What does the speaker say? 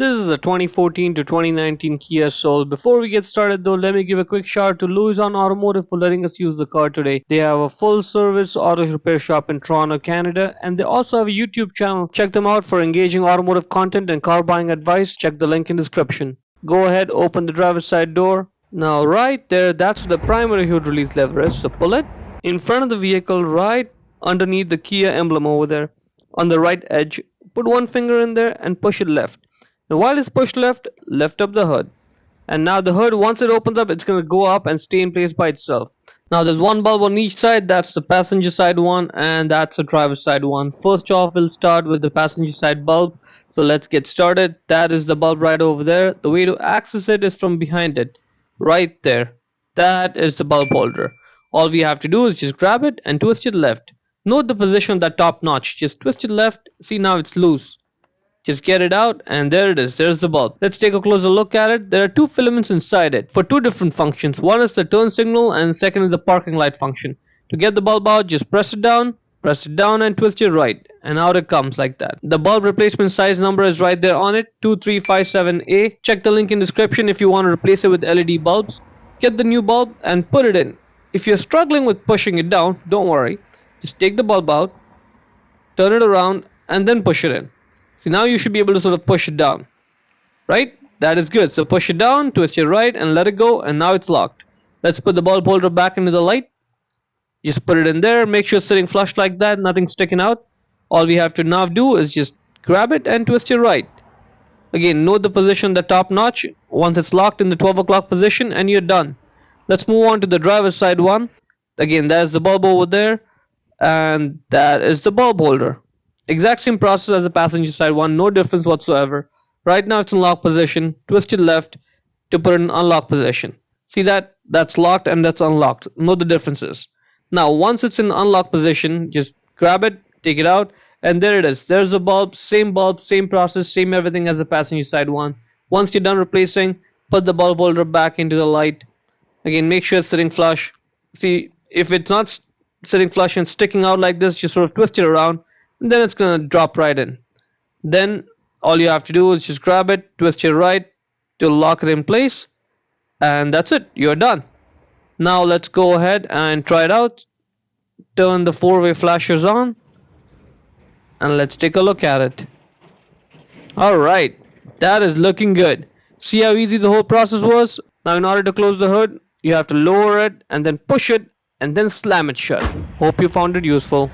This is a 2014 to 2019 Kia Soul. Before we get started though, let me give a quick shout out to Louis on Automotive for letting us use the car today. They have a full service auto repair shop in Toronto, Canada, and they also have a YouTube channel. Check them out for engaging automotive content and car buying advice. Check the link in description. Go ahead, open the driver's side door. Now right there, that's the primary hood release lever is, so pull it. In front of the vehicle, right underneath the Kia emblem over there, on the right edge, put one finger in there and push it left. And while it's pushed left, lift up the hood. And now the hood, once it opens up, it's going to go up and stay in place by itself. Now there's one bulb on each side. That's the passenger side one and that's the driver's side one. First off, we'll start with the passenger side bulb. So let's get started. That is the bulb right over there. The way to access it is from behind it. Right there. That is the bulb holder. All we have to do is just grab it and twist it left. Note the position of that top notch. Just twist it left. See, now it's loose. Just get it out and there it is. There's the bulb. Let's take a closer look at it. There are two filaments inside it for two different functions. One is the turn signal and second is the parking light function. To get the bulb out, just press it down and twist it right and out it comes like that. The bulb replacement size number is right there on it, 2357A. Check the link in description if you want to replace it with LED bulbs. Get the new bulb and put it in. If you're struggling with pushing it down, don't worry. Just take the bulb out, turn it around and then push it in. See, now you should be able to sort of push it down, right? That is good. So push it down, twist it right and let it go and now it's locked. Let's put the bulb holder back into the light. Just put it in there, make sure it's sitting flush like that, nothing sticking out. All we have to now do is just grab it and twist it right. Again, note the position, the top notch. Once it's locked in the 12 o'clock position and you're done. Let's move on to the driver's side one. Again, there's the bulb over there and that is the bulb holder. Exact same process as the passenger side one, no difference whatsoever. Right now it's in lock position, twist it left to put it in unlock position. See that? That's locked and that's unlocked. Note the differences. Now once it's in unlock position, just grab it, take it out, and there it is. There's the bulb, same process, same everything as the passenger side one. Once you're done replacing, put the bulb holder back into the light. Again, make sure it's sitting flush. See, if it's not sitting flush and sticking out like this, just sort of twist it around. And then it's gonna drop right in. Then all you have to do is just grab it, twist it right to lock it in place, and that's it. You're done. Now let's go ahead and try it out. Turn the four-way flashers on and let's take a look at it. Alright, that is looking good. See how easy the whole process was? Now in order to close the hood, you have to lower it and then push it and then slam it shut. Hope you found it useful.